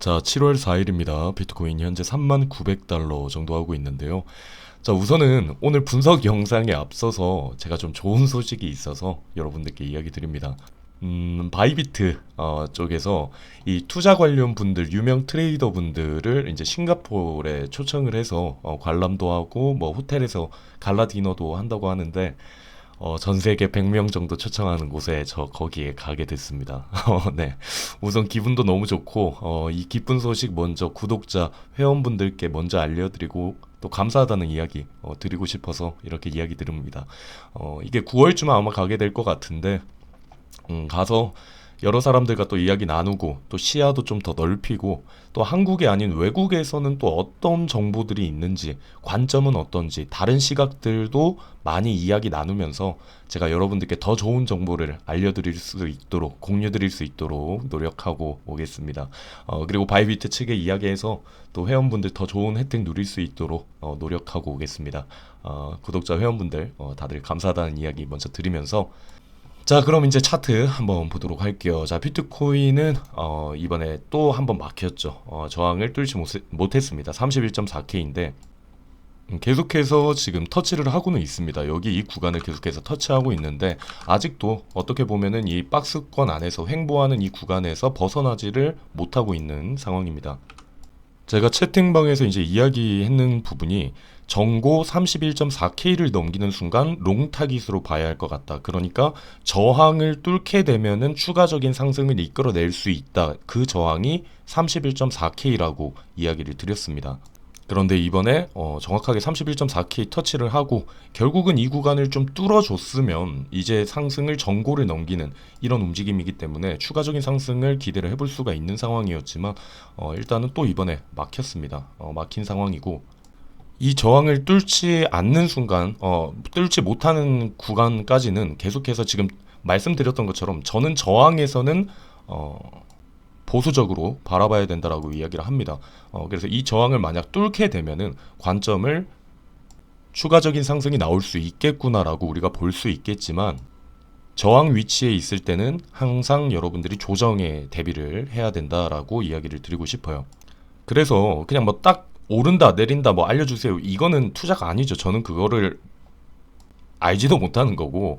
자, 7월 4일입니다. 비트코인 현재 39,900달러 정도 하고 있는데요. 자, 우선은 오늘 분석 영상에 앞서서 제가 좀 좋은 소식이 있어서 여러분들께 이야기 드립니다. 바이비트 쪽에서 이 투자 관련 분들, 유명 트레이더 분들을 이제 싱가포르에 초청을 해서 관람도 하고 뭐 호텔에서 갈라 디너도 한다고 하는데 전 세계 100명 정도 초청하는 곳에 저 거기에 가게 됐습니다. 네. 우선 기분도 너무 좋고, 이 기쁜 소식 먼저 구독자, 회원분들께 먼저 알려드리고, 또 감사하다는 이야기 드리고 싶어서 이렇게 이야기 드립니다. 이게 9월쯤 아마 가게 될 것 같은데, 가서 여러 사람들과 또 이야기 나누고 또 시야도 좀 더 넓히고 또 한국이 아닌 외국에서는 또 어떤 정보들이 있는지 관점은 어떤지 다른 시각들도 많이 이야기 나누면서 제가 여러분들께 더 좋은 정보를 알려드릴 수 있도록 공유드릴 수 있도록 노력하고 오겠습니다. 그리고 바이비트 측에 이야기해서 또 회원분들 더 좋은 혜택 누릴 수 있도록 노력하고 오겠습니다. 구독자 회원분들 다들 감사하다는 이야기 먼저 드리면서 자, 그럼 이제 차트 한번 보도록 할게요. 자, 비트코인은 이번에 또 한번 막혔죠. 저항을 뚫지 못했습니다. 31.4K인데 계속해서 지금 터치를 하고는 있습니다. 여기 이 구간을 계속해서 터치하고 있는데 아직도 어떻게 보면은 이 박스권 안에서 횡보하는 이 구간에서 벗어나지를 못하고 있는 상황입니다. 제가 채팅방에서 이제 이야기했는 부분이 정고 31.4K를 넘기는 순간 롱 타깃으로 봐야 할 것 같다. 그러니까 저항을 뚫게 되면은 추가적인 상승을 이끌어낼 수 있다. 그 저항이 31.4K라고 이야기를 드렸습니다. 그런데 이번에 정확하게 31.4K 터치를 하고 결국은 이 구간을 좀 뚫어줬으면 이제 상승을 정고를 넘기는 이런 움직임이기 때문에 추가적인 상승을 기대를 해볼 수가 있는 상황이었지만 일단은 또 이번에 막혔습니다. 막힌 상황이고 이 저항을 뚫지 않는 순간 뚫지 못하는 구간까지는 계속해서 지금 말씀드렸던 것처럼 저는 저항에서는 보수적으로 바라봐야 된다라고 이야기를 합니다. 그래서 이 저항을 만약 뚫게 되면은 관점을 추가적인 상승이 나올 수 있겠구나라고 우리가 볼 수 있겠지만 저항 위치에 있을 때는 항상 여러분들이 조정에 대비를 해야 된다라고 이야기를 드리고 싶어요. 그래서 그냥 뭐 딱 오른다 내린다 뭐 알려주세요 이거는 투자가 아니죠. 저는 그거를 알지도 못하는 거고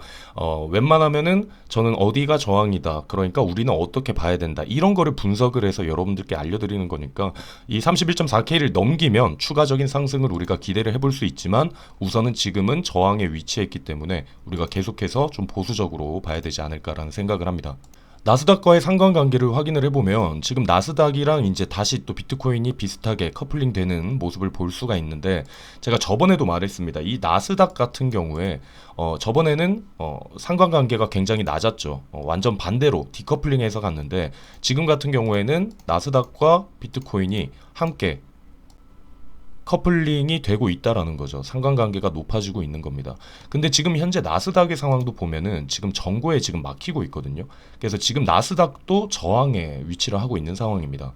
웬만하면은 저는 어디가 저항이다 그러니까 우리는 어떻게 봐야 된다 이런 거를 분석을 해서 여러분들께 알려드리는 거니까 이 31.4K를 넘기면 추가적인 상승을 우리가 기대를 해볼 수 있지만 우선은 지금은 저항에 위치했기 때문에 우리가 계속해서 좀 보수적으로 봐야 되지 않을까라는 생각을 합니다. 나스닥과의 상관관계를 확인을 해보면 지금 나스닥이랑 이제 다시 또 비트코인이 비슷하게 커플링 되는 모습을 볼 수가 있는데 제가 저번에도 말했습니다. 이 나스닥 같은 경우에 저번에는 상관관계가 굉장히 낮았죠. 완전 반대로 디커플링해서 갔는데 지금 같은 경우에는 나스닥과 비트코인이 함께 커플링이 되고 있다라는 거죠. 상관관계가 높아지고 있는 겁니다. 근데 지금 현재 나스닥의 상황도 보면은 지금 정고에 지금 막히고 있거든요. 그래서 지금 나스닥도 저항에 위치를 하고 있는 상황입니다.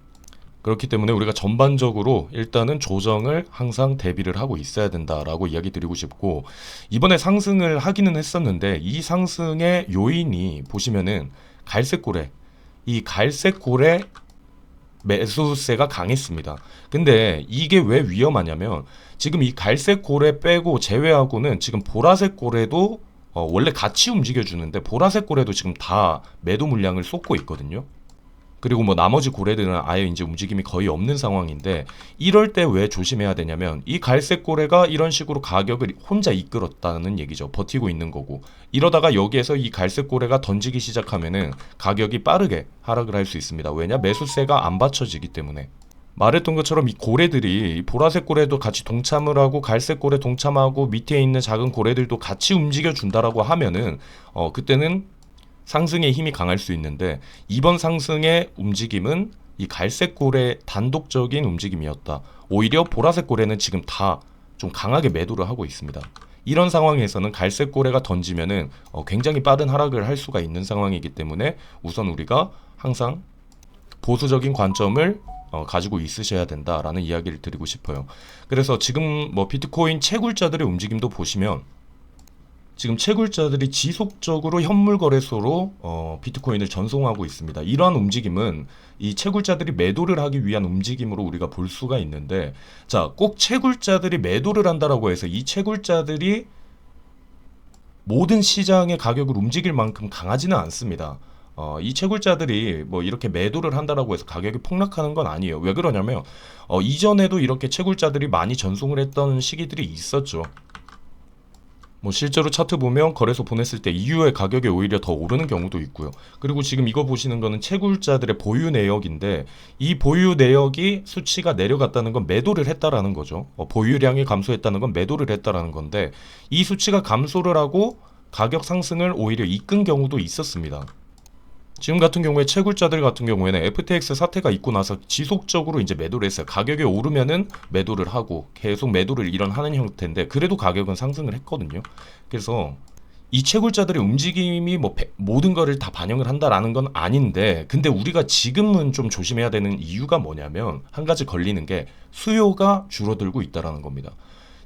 그렇기 때문에 우리가 전반적으로 일단은 조정을 항상 대비를 하고 있어야 된다라고 이야기 드리고 싶고 이번에 상승을 하기는 했었는데 이 상승의 요인이 보시면은 갈색고래 이 갈색고래 매수세가 강했습니다. 근데 이게 왜 위험하냐면 지금 이 갈색 고래 빼고 제외하고는 지금 보라색 고래도 원래 같이 움직여주는데 보라색 고래도 지금 다 매도 물량을 쏟고 있거든요. 그리고 뭐 나머지 고래들은 아예 이제 움직임이 거의 없는 상황인데 이럴 때 왜 조심해야 되냐면 이 갈색 고래가 이런 식으로 가격을 혼자 이끌었다는 얘기죠. 버티고 있는 거고 이러다가 여기에서 이 갈색 고래가 던지기 시작하면은 가격이 빠르게 하락을 할 수 있습니다. 왜냐? 매수세가 안 받쳐지기 때문에. 말했던 것처럼 이 고래들이 보라색 고래도 같이 동참을 하고 갈색 고래 동참하고 밑에 있는 작은 고래들도 같이 움직여 준다라고 하면은 그때는 상승의 힘이 강할 수 있는데 이번 상승의 움직임은 이 갈색 고래 단독적인 움직임이었다. 오히려 보라색 고래는 지금 다 좀 강하게 매도를 하고 있습니다. 이런 상황에서는 갈색 고래가 던지면은 굉장히 빠른 하락을 할 수가 있는 상황이기 때문에 우선 우리가 항상 보수적인 관점을 가지고 있으셔야 된다라는 이야기를 드리고 싶어요. 그래서 지금 뭐 비트코인 채굴자들의 움직임도 보시면 지금 채굴자들이 지속적으로 현물 거래소로 비트코인을 전송하고 있습니다. 이러한 움직임은 이 채굴자들이 매도를 하기 위한 움직임으로 우리가 볼 수가 있는데, 자, 꼭 채굴자들이 매도를 한다라고 해서 이 채굴자들이 모든 시장의 가격을 움직일 만큼 강하지는 않습니다. 이 채굴자들이 뭐 이렇게 매도를 한다라고 해서 가격이 폭락하는 건 아니에요. 왜 그러냐면 이전에도 이렇게 채굴자들이 많이 전송을 했던 시기들이 있었죠. 뭐 실제로 차트 보면 거래소 보냈을 때 이후에 가격이 오히려 더 오르는 경우도 있고요. 그리고 지금 이거 보시는 거는 채굴자들의 보유 내역인데, 이 보유 내역이 수치가 내려갔다는 건 매도를 했다라는 거죠. 보유량이 감소했다는 건 매도를 했다라는 건데, 이 수치가 감소를 하고 가격 상승을 오히려 이끈 경우도 있었습니다. 지금 같은 경우에 채굴자들 같은 경우에는 FTX 사태가 있고 나서 지속적으로 이제 매도를 했어요. 가격이 오르면은 매도를 하고 계속 매도를 하는 형태인데, 그래도 가격은 상승을 했거든요. 그래서 이 채굴자들의 움직임이 뭐 모든 거를 다 반영을 한다라는 건 아닌데, 근데 우리가 지금은 좀 조심해야 되는 이유가 뭐냐면, 한 가지 걸리는 게 수요가 줄어들고 있다라는 겁니다.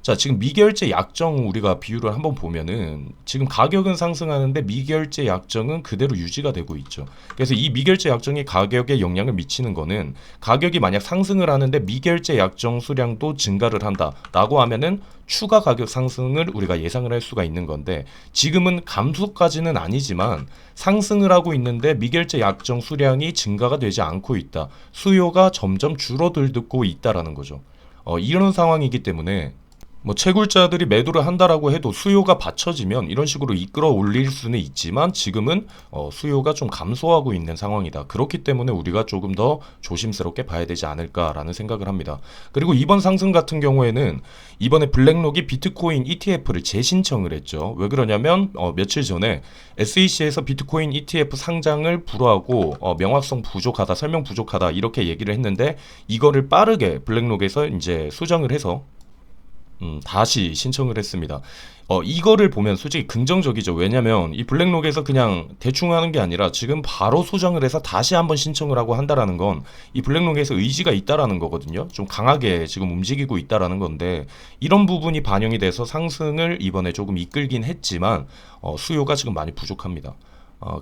자, 지금 미결제 약정 우리가 비율을 한번 보면은 지금 가격은 상승하는데 미결제 약정은 그대로 유지가 되고 있죠. 그래서 이 미결제 약정이 가격에 영향을 미치는 거는, 가격이 만약 상승을 하는데 미결제 약정 수량도 증가를 한다라고 하면은 추가 가격 상승을 우리가 예상을 할 수가 있는 건데, 지금은 감소까지는 아니지만 상승을 하고 있는데 미결제 약정 수량이 증가가 되지 않고 있다. 수요가 점점 줄어들고 있다라는 거죠. 이런 상황이기 때문에 뭐 채굴자들이 매도를 한다라고 해도 수요가 받쳐지면 이런 식으로 이끌어 올릴 수는 있지만, 지금은 수요가 좀 감소하고 있는 상황이다. 그렇기 때문에 우리가 조금 더 조심스럽게 봐야 되지 않을까라는 생각을 합니다. 그리고 이번 상승 같은 경우에는 이번에 블랙록이 비트코인 ETF를 재신청을 했죠. 왜 그러냐면 며칠 전에 SEC에서 비트코인 ETF 상장을 불허하고 명확성 부족하다, 설명 부족하다 이렇게 얘기를 했는데, 이거를 빠르게 블랙록에서 이제 수정을 해서 다시 신청을 했습니다. 이거를 보면 솔직히 긍정적이죠. 왜냐면 이 블랙록에서 그냥 대충 하는 게 아니라 지금 바로 소정을 해서 다시 한번 신청을 하고 한다라는 건 이 블랙록에서 의지가 있다라는 거거든요. 좀 강하게 지금 움직이고 있다라는 건데, 이런 부분이 반영이 돼서 상승을 이번에 조금 이끌긴 했지만 수요가 지금 많이 부족합니다.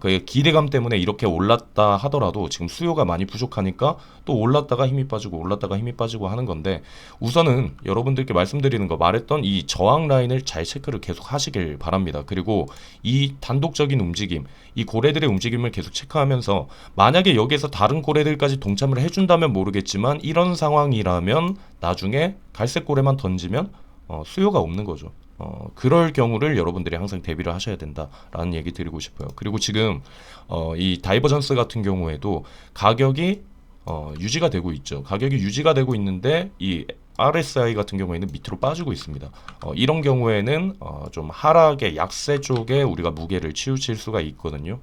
그 기대감 때문에 이렇게 올랐다 하더라도 지금 수요가 많이 부족하니까 또 올랐다가 힘이 빠지고 올랐다가 힘이 빠지고 하는 건데, 우선은 여러분들께 말씀드리는 거 말했던 이 저항 라인을 잘 체크를 계속 하시길 바랍니다. 그리고 이 단독적인 움직임, 이 고래들의 움직임을 계속 체크하면서, 만약에 여기에서 다른 고래들까지 동참을 해준다면 모르겠지만, 이런 상황이라면 나중에 갈색 고래만 던지면 수요가 없는 거죠. 그럴 경우를 여러분들이 항상 대비를 하셔야 된다라는 얘기 드리고 싶어요. 그리고 지금 이 다이버전스 같은 경우에도 가격이 유지가 되고 있죠. 가격이 유지가 되고 있는데 이 RSI 같은 경우에는 밑으로 빠지고 있습니다. 이런 경우에는 좀 하락의 약세 쪽에 우리가 무게를 치우칠 수가 있거든요.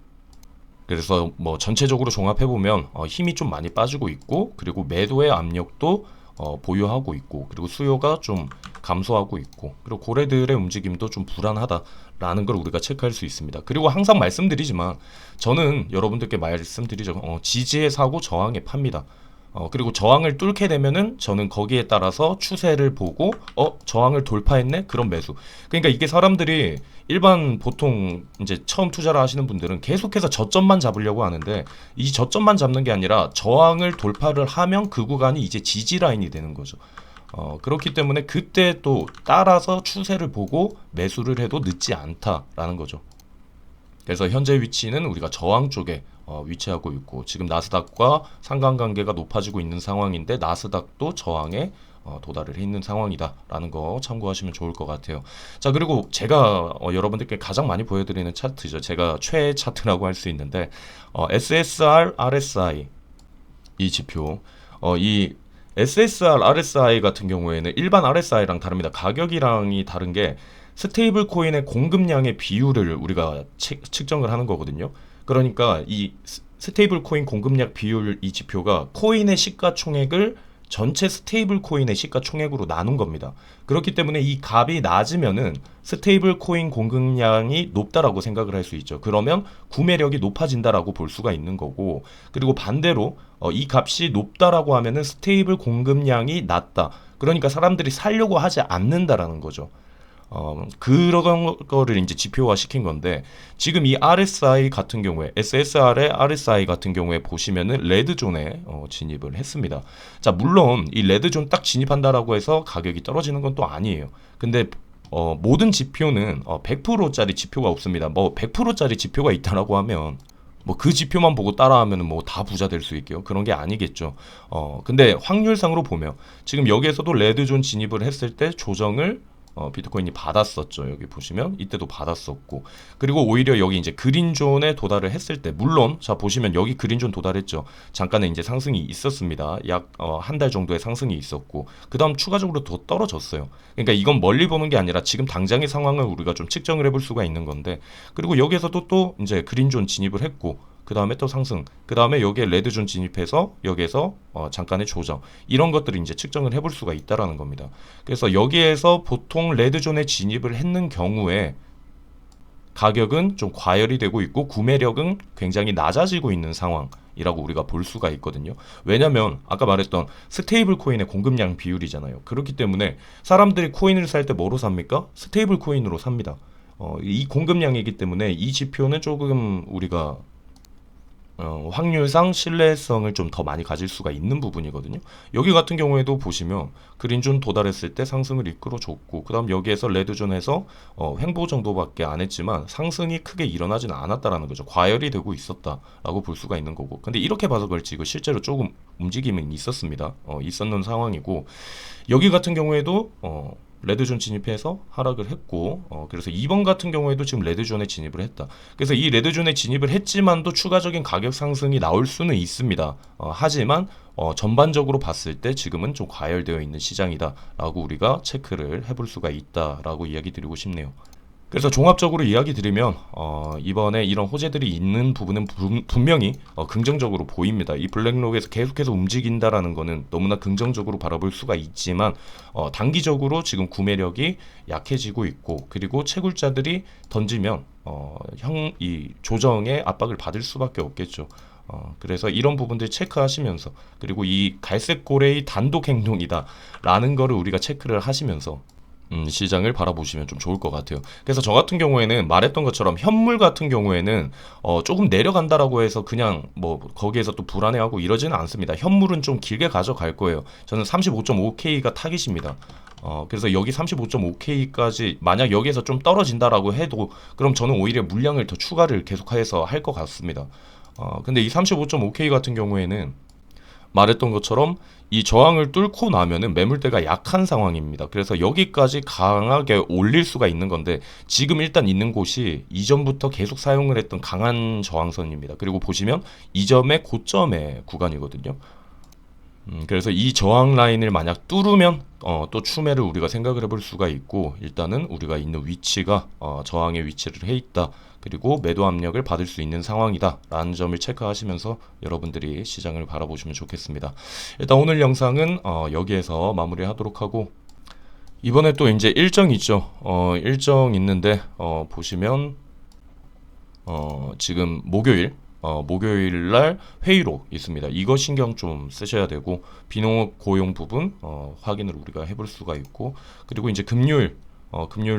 그래서 뭐 전체적으로 종합해 보면 힘이 좀 많이 빠지고 있고, 그리고 매도의 압력도 보유하고 있고, 그리고 수요가 좀 감소하고 있고, 그리고 고래들의 움직임도 좀 불안하다라는 걸 우리가 체크할 수 있습니다. 그리고 항상 말씀드리지만 저는 여러분들께 말씀드리죠. 지지에 사고 저항에 팝니다. 그리고 저항을 뚫게 되면은 저는 거기에 따라서 추세를 보고 저항을 돌파했네? 그럼 매수. 그러니까 이게 사람들이 일반 보통 이제 처음 투자를 하시는 분들은 계속해서 저점만 잡으려고 하는데, 이 저점만 잡는 게 아니라 저항을 돌파를 하면 그 구간이 이제 지지 라인이 되는 거죠. 그렇기 때문에 그때 또 따라서 추세를 보고 매수를 해도 늦지 않다라는 거죠. 그래서 현재 위치는 우리가 저항 쪽에 위치하고 있고, 지금 나스닥과 상관관계가 높아지고 있는 상황인데 나스닥도 저항에 도달을 해 있는 상황이다라는 거 참고하시면 좋을 것 같아요. 자, 그리고 제가 여러분들께 가장 많이 보여드리는 차트죠. 제가 최애 차트라고 할 수 있는데 SSR, RSI 이 지표, 이 SSR, RSI 같은 경우에는 일반 RSI랑 다릅니다. 가격이랑이 다른 게 스테이블 코인의 공급량의 비율을 우리가 측정을 하는 거거든요. 그러니까 이 스테이블 코인 공급량 비율 이 지표가 코인의 시가총액을 전체 스테이블 코인의 시가총액으로 나눈 겁니다. 그렇기 때문에 이 값이 낮으면은 스테이블 코인 공급량이 높다라고 생각을 할 수 있죠. 그러면 구매력이 높아진다라고 볼 수가 있는 거고, 그리고 반대로 이 값이 높다라고 하면은 스테이블 공급량이 낮다. 그러니까 사람들이 살려고 하지 않는다라는 거죠. 그런 거를 이제 지표화 시킨 건데 지금 이 RSI 같은 경우에 SSR의 RSI 같은 경우에 보시면은 레드존에 진입을 했습니다. 자, 물론 이 레드존 딱 진입한다라고 해서 가격이 떨어지는 건 또 아니에요. 근데 모든 지표는 100%짜리 지표가 없습니다. 뭐 100%짜리 지표가 있다라고 하면 뭐 그 지표만 보고 따라하면 뭐 다 부자 될 수 있게요. 그런 게 아니겠죠. 근데 확률상으로 보면 지금 여기에서도 레드존 진입을 했을 때 조정을 비트코인이 받았었죠. 여기 보시면 이때도 받았었고 그리고 오히려 여기 이제 그린존에 도달을 했을 때 물론 자 보시면 여기 그린존 도달했죠. 잠깐의 이제 상승이 있었습니다. 약 한 달 정도의 상승이 있었고 그 다음 추가적으로 더 떨어졌어요. 그러니까 이건 멀리 보는 게 아니라 지금 당장의 상황을 우리가 좀 측정을 해볼 수가 있는 건데 그리고 여기에서도 또 이제 그린존 진입을 했고 그 다음에 또 상승, 그 다음에 여기에 레드존 진입해서 여기에서 잠깐의 조정 이런 것들을 이제 측정을 해볼 수가 있다라는 겁니다. 그래서 여기에서 보통 레드존에 진입을 했는 경우에 가격은 좀 과열이 되고 있고 구매력은 굉장히 낮아지고 있는 상황이라고 우리가 볼 수가 있거든요. 왜냐면 아까 말했던 스테이블 코인의 공급량 비율이잖아요. 그렇기 때문에 사람들이 코인을 살 때 뭐로 삽니까? 스테이블 코인으로 삽니다. 이 공급량이기 때문에 이 지표는 조금 우리가 확률상 신뢰성을 좀 더 많이 가질 수가 있는 부분이거든요. 여기 같은 경우에도 보시면 그린존 도달했을 때 상승을 이끌어줬고 그 다음 여기에서 레드존에서 횡보 정도밖에 안 했지만 상승이 크게 일어나지는 않았다라는 거죠. 과열이 되고 있었다라고 볼 수가 있는 거고 근데 이렇게 봐서 그렇지 이거 실제로 조금 움직임은 있었습니다. 있었는 상황이고 여기 같은 경우에도 레드존 진입해서 하락을 했고 그래서 2번 같은 경우에도 지금 레드존에 진입을 했다. 그래서 이 레드존에 진입을 했지만도 추가적인 가격 상승이 나올 수는 있습니다. 하지만 전반적으로 봤을 때 지금은 좀 과열되어 있는 시장이다라고 우리가 체크를 해볼 수가 있다라고 이야기 드리고 싶네요. 그래서 종합적으로 이야기 드리면 이번에 이런 호재들이 있는 부분은 분명히 긍정적으로 보입니다. 이 블랙록에서 계속해서 움직인다라는 거는 너무나 긍정적으로 바라볼 수가 있지만 단기적으로 지금 구매력이 약해지고 있고 그리고 채굴자들이 던지면 이 조정의 압박을 받을 수밖에 없겠죠. 그래서 이런 부분들 체크하시면서 그리고 이 갈색 고래의 단독 행동이다라는 거를 우리가 체크를 하시면서 시장을 바라보시면 좀 좋을 것 같아요. 그래서 저 같은 경우에는 말했던 것처럼 현물 같은 경우에는 조금 내려간다라고 해서 그냥 뭐 거기에서 또 불안해하고 이러지는 않습니다. 현물은 좀 길게 가져갈 거예요. 저는 35.5K가 타깃입니다. 그래서 여기 35.5K까지 만약 여기에서 좀 떨어진다라고 해도 그럼 저는 오히려 물량을 더 추가를 계속해서 할 것 같습니다. 근데 이 35.5K 같은 경우에는 말했던 것처럼 이 저항을 뚫고 나면은 매물대가 약한 상황입니다. 그래서 여기까지 강하게 올릴 수가 있는 건데 지금 일단 있는 곳이 이전부터 계속 사용을 했던 강한 저항선입니다. 그리고 보시면 이 점의 고점의 구간이거든요. 그래서 이 저항 라인을 만약 뚫으면 또 추매를 우리가 생각을 해볼 수가 있고 일단은 우리가 있는 위치가 저항의 위치를 해 있다. 그리고 매도 압력을 받을 수 있는 상황이다 라는 점을 체크하시면서 여러분들이 시장을 바라보시면 좋겠습니다. 일단 오늘 영상은 여기에서 마무리하도록 하고 이번에 또 이제 일정 있죠. 일정 있는데 보시면 지금 목요일 날 회의록 있습니다. 이거 신경 좀 쓰셔야 되고 비농업 고용 부분 확인을 우리가 해볼 수가 있고 그리고 이제 금요일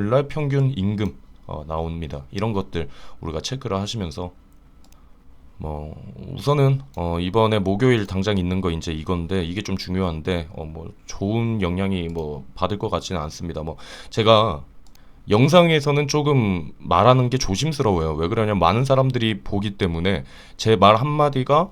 날 평균 임금 나옵니다. 이런 것들 우리가 체크를 하시면서 뭐 우선은 이번에 목요일 당장 있는 거 이제 이건데 이게 좀 중요한데 뭐 좋은 영향이 뭐 받을 것 같지는 않습니다. 뭐 제가 영상에서는 조금 말하는 게 조심스러워요. 왜 그러냐면 많은 사람들이 보기 때문에 제 말 한마디가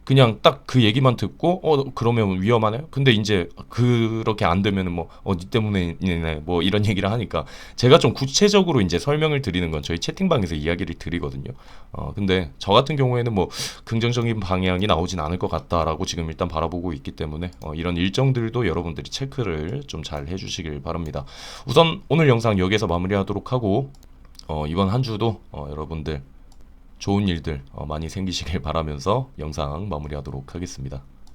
그냥 딱 그 얘기만 듣고 그러면 위험하네요. 근데 이제 그렇게 안 되면은 니 때문이네 뭐 이런 얘기를 하니까 제가 좀 구체적으로 이제 설명을 드리는 건 저희 채팅방에서 이야기를 드리거든요. 근데 저 같은 경우에는 뭐 긍정적인 방향이 나오진 않을 것 같다라고 지금 일단 바라보고 있기 때문에 이런 일정들도 여러분들이 체크를 좀 잘 해주시길 바랍니다. 우선 오늘 영상 여기에서 마무리하도록 하고 이번 한 주도 여러분들 좋은 일들 많이 생기시길 바라면서 영상 마무리하도록 하겠습니다.